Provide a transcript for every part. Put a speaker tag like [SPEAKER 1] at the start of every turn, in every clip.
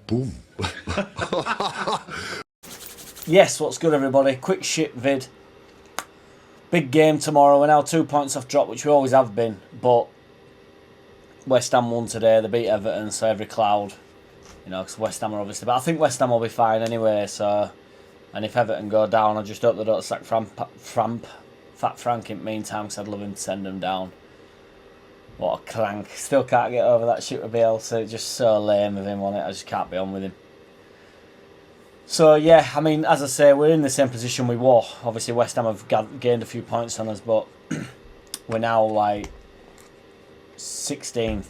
[SPEAKER 1] Boom.
[SPEAKER 2] Yes, what's good everybody? Quick shit vid. Big game tomorrow. We're now 2 points off drop, which we always have been. But West Ham won today. They beat Everton, so every cloud. You know, because West Ham are obviously... But I think West Ham will be fine anyway, so... And if Everton go down, I just hope they don't sack Fat Frank in the meantime, because I'd love him to send them down. What a clank. Still can't get over that shit with Bielsa. It's just so lame of him on it. I just can't be on with him. So, yeah, I mean, as I say, we're in the same position we were. Obviously, West Ham have gained a few points on us, but we're now, like, 16th,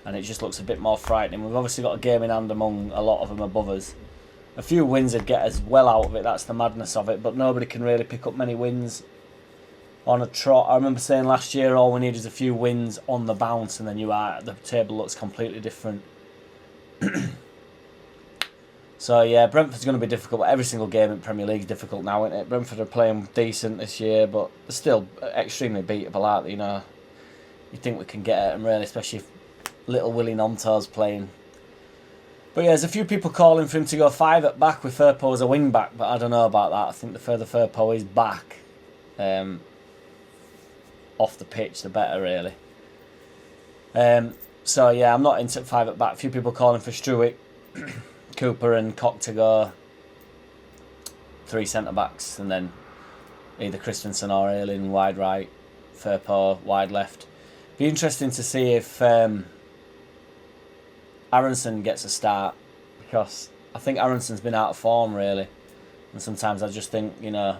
[SPEAKER 2] and it just looks a bit more frightening. We've obviously got a game in hand among a lot of them above us. A few wins would get us well out of it. That's the madness of it, but nobody can really pick up many wins on a trot. I remember saying last year all we need is a few wins on the bounce, and then the table looks completely different. So yeah, Brentford's going to be difficult. Every single game in Premier League is difficult now, isn't it? Brentford are playing decent this year, but they're still extremely beatable, aren't they? You know, you think we can get at them really, especially if little Willie Gnonto's playing. But yeah, there's a few people calling for him to go 5 at back with Firpo as a wing back, but I don't know about that. I think the further Firpo is back off the pitch, the better really. So yeah, I'm not into 5 at back. A few people calling for Struick, Cooper and Cock to go 3 centre-backs, and then either Christensen or Ayling wide right, Firpo wide left. Be interesting to see if Aronson gets a start, because I think Aronson's been out of form really, and sometimes I just think, you know,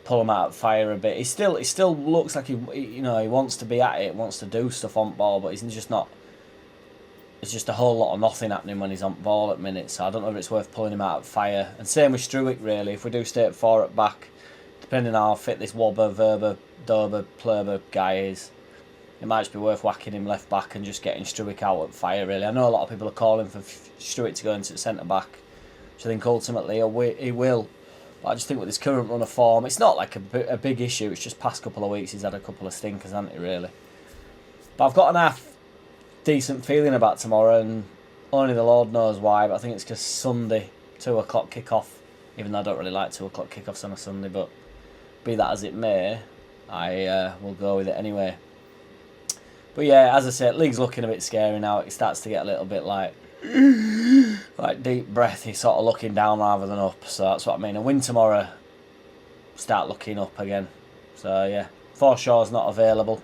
[SPEAKER 2] pull him out of fire a bit. He still looks like he wants to be at it, wants to do stuff on ball, but he's just not. It's just a whole lot of nothing happening when he's on ball at minutes, so I don't know if it's worth pulling him out of fire. And same with Struick really. If we do stay at 4 at back, depending on how fit this Wobber, Verber, Dober, Plurber guy is, it might just be worth whacking him left back and just getting Struick out at fire really. I know a lot of people are calling for Struick to go into the centre back, which I think ultimately he will. But I just think with his current run of form, it's not like a big issue. It's just past couple of weeks he's had a couple of stinkers, hasn't he really? But I've got an half decent feeling about tomorrow, and only the Lord knows why, but I think it's because Sunday 2 o'clock kick-off, even though I don't really like 2 o'clock kick-offs on a Sunday, but be that as it may, I will go with it anyway. But yeah, as I said, league's looking a bit scary now. It starts to get a little bit like deep breath. You're sort of looking down rather than up, so that's what I mean. A win tomorrow, start looking up again. So yeah, Forshaw's not available.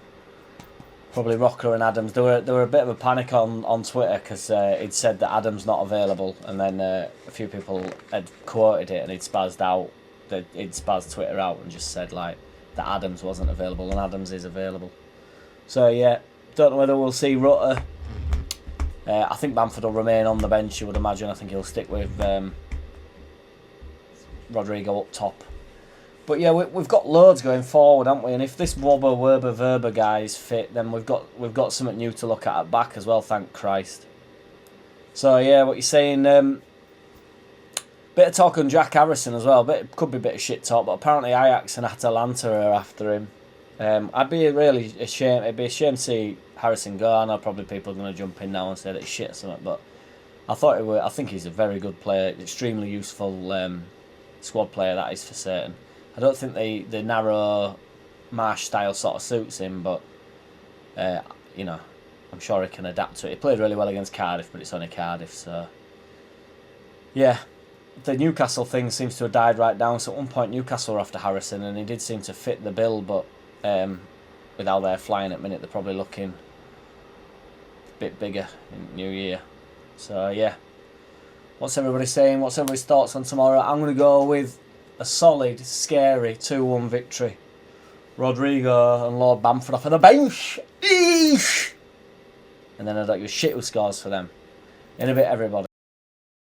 [SPEAKER 2] Probably Rocker and Adams. There were a bit of a panic on Twitter because he'd said that Adams not available, and then a few people had quoted it and he'd spazzed out. He'd spazzed Twitter out and just said like that Adams wasn't available, and Adams is available. So yeah, don't know whether we'll see Rutter. I think Bamford will remain on the bench, you would imagine. I think he'll stick with Rodrigo up top. But yeah, we've got loads going forward, haven't we? And if this Wobber, Werber, Verber guy is fit, then we've got something new to look at back as well, thank Christ. So yeah, what you're saying, bit of talk on Jack Harrison as well. Could be a bit of shit talk, but apparently Ajax and Atalanta are after him. I'd be really ashamed. It'd be a shame to see Harrison go. I know probably people are going to jump in now and say that he's shit or something, but I think he's a very good player, extremely useful squad player, that is for certain. I don't think the narrow Marsh style sort of suits him, but you know, I'm sure he can adapt to it. He played really well against Cardiff, but it's only Cardiff, so yeah. The Newcastle thing seems to have died right down. So at one point Newcastle were after Harrison, and he did seem to fit the bill, but with how they're flying at the minute, they're probably looking a bit bigger in New Year. So yeah, what's everybody saying? What's everybody's thoughts on tomorrow? I'm going to go with a solid, scary 2-1 victory. Rodrigo and Lord Bamford off of the bench. Eesh! And then I don't give a shit who scores for them. In a bit, everybody.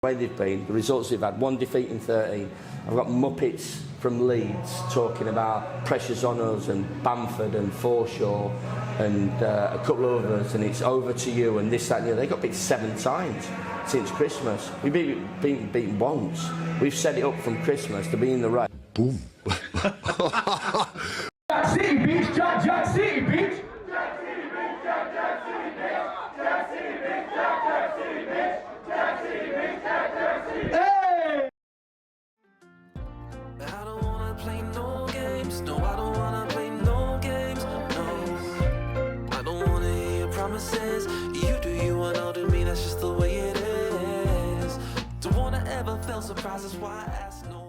[SPEAKER 3] The way they've been, the results they've had, 1 defeat in 13. I've got Muppets from Leeds talking about pressures on us and Bamford and Forshaw and a couple of others, and it's over to you and this, that and the other. They got beat 7 times since Christmas. We've been beaten once. We've set it up from Christmas to be in the race.
[SPEAKER 1] Boom.
[SPEAKER 4] JackCity, bitch. JackCity, bitch. JackCity, bitch.
[SPEAKER 1] I don't wanna play no games. No, I don't wanna play no games. No, I don't wanna hear your promises. You do you and I'll do me. That's just the way it is. Don't wanna ever feel surprised. That's why I ask no.